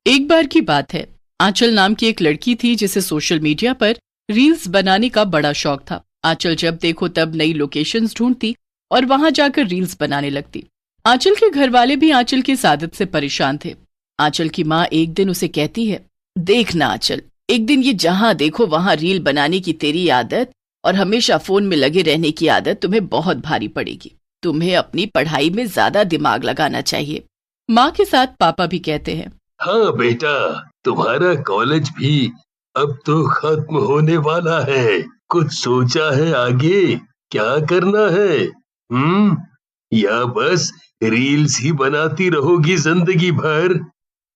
एक बार की बात है, आंचल नाम की एक लड़की थी जिसे सोशल मीडिया पर रील्स बनाने का बड़ा शौक था। आंचल जब देखो तब नई लोकेशंस ढूंढती और वहां जाकर रील्स बनाने लगती। आंचल के घर वाले भी आंचल की इस आदत से परेशान थे। आंचल की माँ एक दिन उसे कहती है, देखना आंचल, एक दिन ये जहां देखो वहां रील बनाने की तेरी आदत और हमेशा फोन में लगे रहने की आदत तुम्हें बहुत भारी पड़ेगी। तुम्हें अपनी पढ़ाई में ज्यादा दिमाग लगाना चाहिए। माँ के साथ पापा भी कहते हैं, हाँ बेटा, तुम्हारा कॉलेज भी अब तो खत्म होने वाला है। कुछ सोचा है आगे क्या करना है? या बस रील्स ही बनाती रहोगी जिंदगी भर?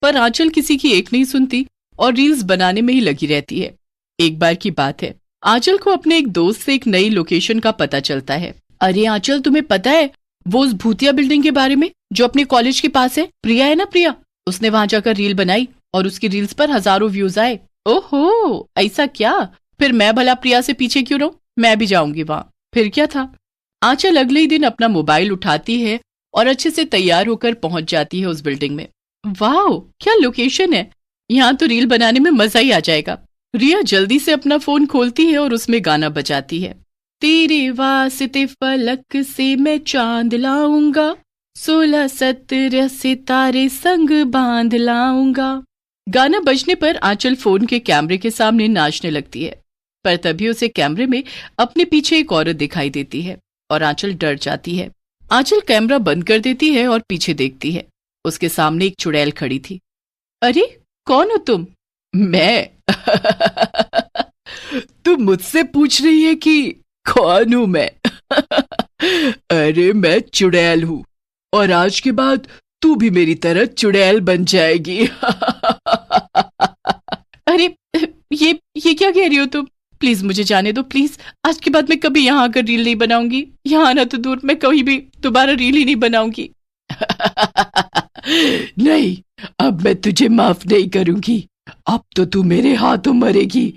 पर आंचल किसी की एक नहीं सुनती और रील्स बनाने में ही लगी रहती है। एक बार की बात है, आंचल को अपने एक दोस्त से एक नई लोकेशन का पता चलता है। अरे आंचल, तुम्हें पता है वो उस भूतिया बिल्डिंग के बारे में जो अपने कॉलेज के पास है? प्रिया है ना, प्रिया, उसने वहां जाकर रील बनाई और उसकी रील्स पर हजारों व्यूज आए। ओहो, ऐसा क्या? फिर मैं भला प्रिया से पीछे क्यों रहूं? मैं भी जाऊंगी वहां। फिर क्या था, आंचल अगले ही दिन अपना मोबाइल उठाती है और अच्छे से तैयार होकर पहुंच जाती है उस बिल्डिंग में। वाह, क्या लोकेशन है! यहाँ तो रील बनाने में मजा ही आ जाएगा। रिया जल्दी से अपना फोन खोलती है और उसमें गाना बजाती है। तेरे वास्ते फलक से मैं चांद लाऊंगा, 16-17 सितारे संग बांध लाऊंगा। गाना बजने पर आंचल फोन के कैमरे के सामने नाचने लगती है, पर तभी उसे कैमरे में अपने पीछे एक औरत दिखाई देती है और आंचल डर जाती है। आंचल कैमरा बंद कर देती है और पीछे देखती है। उसके सामने एक चुड़ैल खड़ी थी। अरे कौन हो तुम? मैं। तुम मुझसे पूछ रही है कि कौन हूं मैं? अरे मैं चुड़ैल हूं और आज के बाद तू भी मेरी तरह चुड़ैल बन जाएगी। अरे ये क्या कह रही हो तुम? प्लीज मुझे जाने दो, प्लीज। आज के बाद मैं कभी यहाँ आकर रील नहीं बनाऊंगी। यहाँ आना तो दूर, मैं कभी भी दोबारा रील ही नहीं बनाऊंगी। नहीं, अब मैं तुझे माफ नहीं करूंगी। अब तो तू मेरे हाथों मरेगी।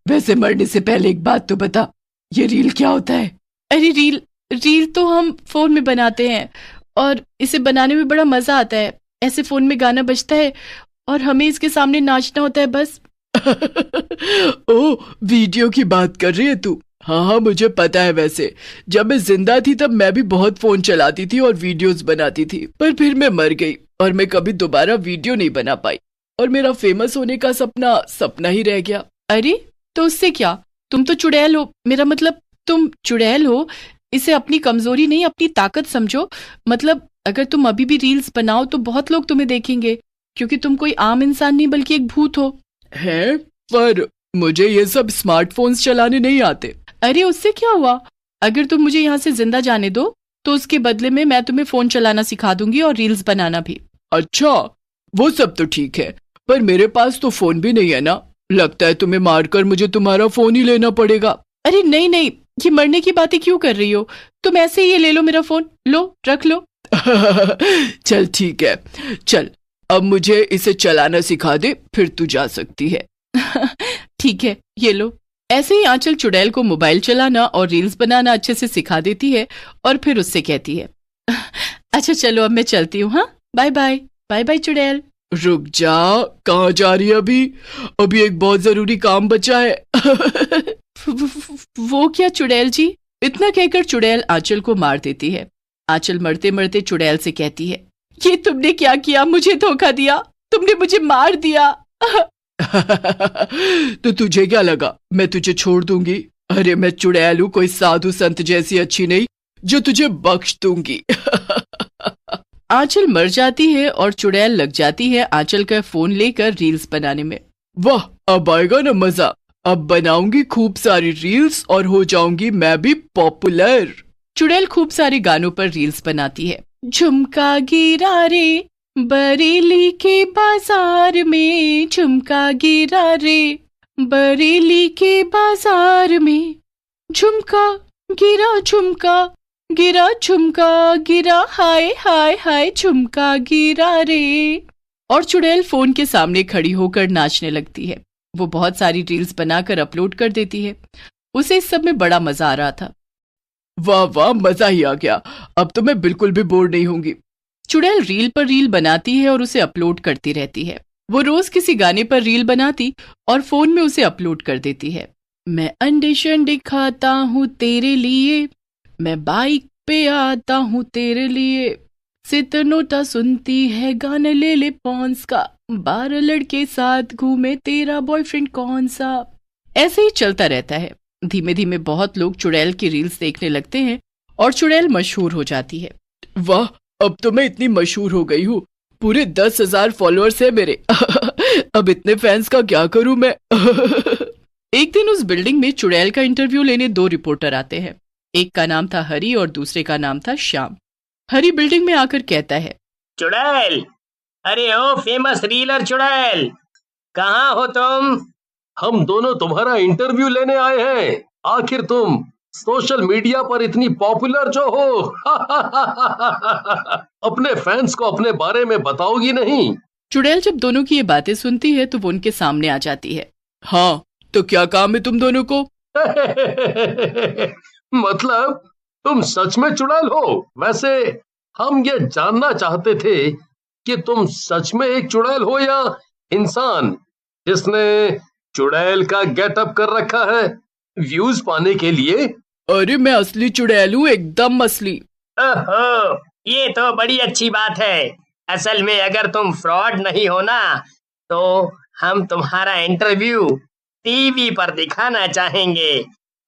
वैसे मरने से पहले एक बात तो बता, ये रील क्या होता है? अरे रील तो हम फोन में बनाते हैं और इसे बनाने में बड़ा मजा आता है। ऐसे फोन में गाना बजता है और हमें इसके सामने नाचना होता है, बस। ओ, वीडियो की बात कर रही है तू? हाँ, मुझे पता है। वैसे जब मैं जिंदा थी तब मैं भी बहुत फोन चलाती थी और वीडियोस बनाती थी, पर फिर मैं मर गई और मैं कभी दोबारा वीडियो नहीं बना पाई और मेरा फेमस होने का सपना ही रह गया। अरे तो उससे क्या, तुम तो चुड़ैल हो। मेरा मतलब तुम चुड़ैल हो, इसे अपनी कमजोरी नहीं अपनी ताकत समझो। मतलब अगर तुम अभी भी रील्स बनाओ तो बहुत लोग तुम्हें देखेंगे, क्योंकि तुम कोई आम इंसान नहीं बल्कि एक भूत हो। है, पर मुझे ये सब स्मार्टफोन्स चलाने नहीं आते। अरे उससे क्या हुआ, अगर तुम मुझे यहाँ से जिंदा जाने दो तो उसके बदले में मैं तुम्हें फोन चलाना सिखा दूंगी और रील्स बनाना भी। अच्छा, वो सब तो ठीक है, पर मेरे पास तो फोन भी नहीं है ना। लगता है तुम्हें मारकर मुझे तुम्हारा फोन ही लेना पड़ेगा। अरे नहीं नहीं, ये मरने की बातें क्यों कर रही हो? तुम ऐसे ही ये ले लो मेरा फोन, लो रख लो। चल ठीक है, चल अब मुझे इसे चलाना सिखा दे, फिर तू जा सकती है। ठीक है, ये लो। ऐसे ही आंचल चुड़ैल को मोबाइल चलाना और रील्स बनाना अच्छे से सिखा देती है और फिर उससे कहती है, अच्छा चलो अब मैं चलती हूँ। हाँ, बाय बाय। बाय बाय चुड़ैल। रुक जा, कहाँ जा रही है अभी? अभी एक बहुत जरूरी काम बचा है। वो क्या चुड़ैल जी? इतना कहकर चुड़ैल आंचल को मार देती है। आंचल मरते मरते चुड़ैल से कहती है, ये तुमने क्या किया? मुझे धोखा दिया, तुमने मुझे मार दिया। तो तुझे क्या लगा मैं तुझे छोड़ दूंगी? अरे मैं चुड़ैल हूं, कोई साधु संत जैसी अच्छी नहीं जो तुझे बख्श दूंगी। आंचल मर जाती है और चुड़ैल लग जाती है आंचल का फोन लेकर रील्स बनाने में। वाह, अब आएगा ना मजा। अब बनाऊंगी खूब सारी रील्स और हो जाऊंगी मैं भी पॉपुलर। चुड़ैल खूब सारे गानों पर रील्स बनाती है। झुमका गिरा रे बरेली के बाजार में, झुमका गिरा रे बरेली के बाजार में, झुमका गिरा झुमका गिरा झुमका गिरा, हाय हाय हाय झुमका गिरा रे। और चुड़ैल फोन के सामने खड़ी होकर नाचने लगती है। वो बहुत सारी रील्स बनाकर अपलोड कर देती है। उसे इस सब में बड़ा मजा आ रहा था। वाह वाह, मजा ही आ गया, अब तो मैं बिल्कुल भी बोर नहीं होंगी। चुड़ैल रील पर रील बनाती है और उसे अपलोड करती रहती है। वो रोज किसी गाने पर रील बनाती और फोन में उसे अपलोड कर देती है। मैं अंडे शंडे खाता हूँ तेरे लिए, मैं बाइक पे आता हूँ तेरे लिए, सित नोटा सुनती है गाना ले ले पॉन्स का, 12 लड़के साथ घूमे तेरा बॉयफ्रेंड कौन सा। ऐसे ही चलता रहता है। धीमे धीमे बहुत लोग चुड़ैल की रील्स देखने लगते हैं और चुड़ैल मशहूर हो जाती है। वाह, अब तो मैं इतनी मशहूर हो गई हूँ, पूरे 10,000 फॉलोअर्स है मेरे। अब इतने फैंस का क्या करूं मैं। एक दिन उस बिल्डिंग में चुड़ैल का इंटरव्यू लेने 2 रिपोर्टर आते हैं। एक का नाम था हरी और दूसरे का नाम था श्याम। हरी बिल्डिंग में आकर कहता है, चुड़ैल, अरे ओ फेमस रीलर चुड़ैल, कहाँ हो तुम? हम दोनों तुम्हारा इंटरव्यू लेने आए हैं। आखिर तुम सोशल मीडिया पर इतनी पॉपुलर जो हो, अपने फैंस को अपने बारे में बताओगी नहीं? चुड़ैल जब दोनों की ये बातें सुनती है तो वो उनके सामने आ जाती है। हाँ, तो क्या काम है तुम दोनों को? मतलब तुम सच में चुड़ैल हो? वैसे हम ये जानना चाहते थे कि तुम सच में एक चुड़ैल हो या इंसान जिसने चुड़ैल का गेटअप कर रखा है व्यूज पाने के लिए। अरे मैं असली चुड़ैल हूँ, एकदम असली। ओहो, ये तो बड़ी अच्छी बात है। असल में अगर तुम फ्रॉड नहीं हो ना, तो हम तुम्हारा इंटरव्यू टीवी पर दिखाना चाहेंगे।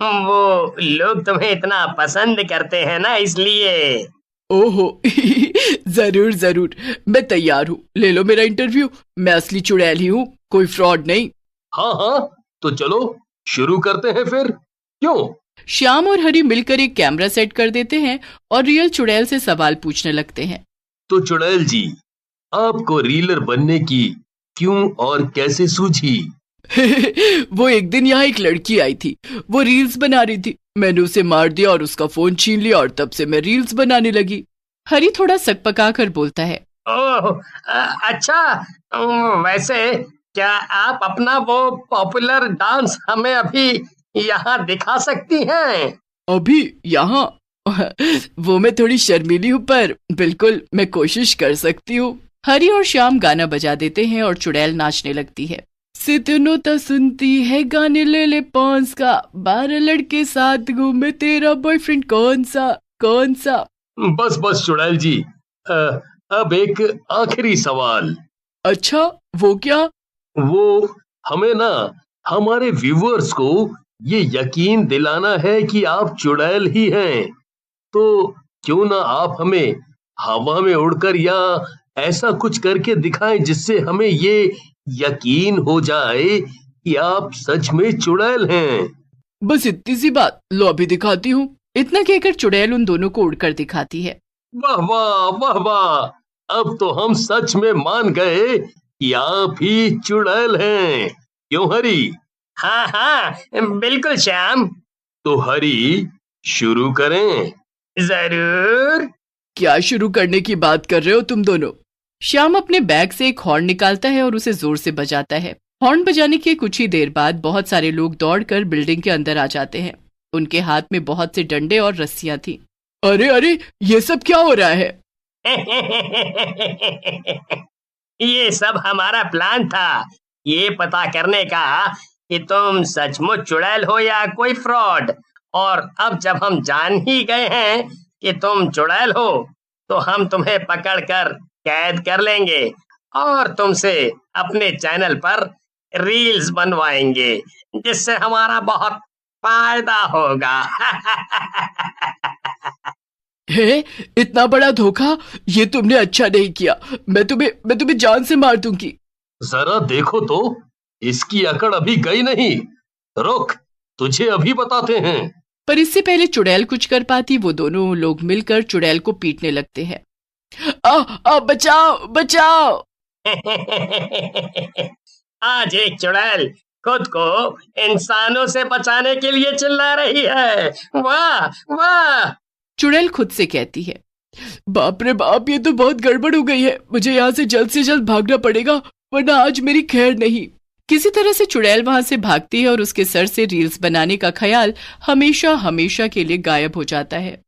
वो लोग तुम्हें इतना पसंद करते हैं ना, इसलिए। ओहो, जरूर जरूर, मैं तैयार हूँ। ले लो मेरा इंटरव्यू, मैं असली चुड़ैल ही हूँ, कोई फ्रॉड नहीं। हाँ हाँ, तो चलो शुरू करते हैं फिर। क्यों? श्याम और हरी मिलकर एक कैमरा सेट कर देते हैं और रियल चुड़ैल से सवाल पूछने लगते हैं। तो चुड़ैल जी, आपको रीलर बनने की क्यों और कैसे सूझी? वो एक दिन यहाँ एक लड़की आई थी, वो रील्स बना रही थी। मैंने उसे मार दिया और उसका फोन छीन लिया और तब से मैं रील्स बनाने लगी। हरी थोड़ा सकपका कर बोलता है। ओह, अच्छा, वैसे क्या आप अपना वो पॉपुलर डांस हमें अभी यहाँ दिखा सकती हैं? अभी यहाँ? वो मैं थोड़ी शर्मीली हूँ, पर बिल्कुल मैं कोशिश कर सकती हूँ। हरी और श्याम गाना बजा देते हैं और चुड़ैल नाचने लगती है। सितनोता सुनती है गाने ले ले पॉन्स का, 12 लड़के साथ घूमे तेरा बॉयफ्रेंड कौन सा कौन सा। बस बस चुड़ैल जी, अब एक आखिरी सवाल। अच्छा, वो क्या? वो हमें ना हमारे व्यूअर्स को ये यकीन दिलाना है कि आप चुड़ैल ही हैं। तो क्यों ना आप हमें हवा में उड़कर या ऐसा कुछ करके दिखाएं जिससे हमें ये यकीन हो जाए कि आप सच में चुड़ैल हैं। बस इतनी सी बात, लो अभी दिखाती हूँ। इतना कहकर चुड़ैल उन दोनों को उड़कर दिखाती है। वाह वाह वाह वाह, अब तो हम सच में मान गए कि आप ही चुड़ैल हैं। क्यों हरी? हाँ हाँ, बिल्कुल श्याम। तो हरी, शुरू करें? जरूर। क्या शुरू करने की बात कर रहे हो तुम दोनों? श्याम अपने बैग से एक हॉर्न निकालता है और उसे जोर से बजाता है। हॉर्न बजाने के कुछ ही देर बाद बहुत सारे लोग दौड़कर बिल्डिंग के अंदर आ जाते हैं। उनके हाथ में बहुत से डंडे और रस्सियां थी। अरे अरे, ये सब क्या हो रहा है? ये सब हमारा प्लान था, ये पता करने का कि तुम सचमुच चुड़ैल हो या कोई फ्रॉड। और अब जब हम जान ही गए हैं कि तुम चुड़ैल हो, तो हम तुम्हें पकड़कर कैद कर लेंगे और तुमसे अपने चैनल पर रील्स बनवाएंगे, जिससे हमारा बहुत फायदा होगा। है, इतना बड़ा धोखा? ये तुमने अच्छा नहीं किया। मैं तुम्हें जान से मार दूंगी। जरा देखो तो, इसकी अकड़ अभी गई नहीं। रुक, तुझे अभी बताते हैं। पर इससे पहले चुड़ैल कुछ कर पाती, वो दोनों लोग मिलकर चुड़ैल को पीटने लगते हैं। बचाओ बचाओ। आज एक चुड़ैल खुद को इंसानों से बचाने के लिए चिल्ला रही है। वाह वाह। चुड़ैल खुद से कहती है, बाप रे बाप, ये तो बहुत गड़बड़ हो गई है। मुझे यहाँ से जल्द भागना पड़ेगा, वरना आज मेरी खैर नहीं। किसी तरह से चुड़ैल वहां से भागती है और उसके सर से रील्स बनाने का ख्याल हमेशा हमेशा के लिए गायब हो जाता है।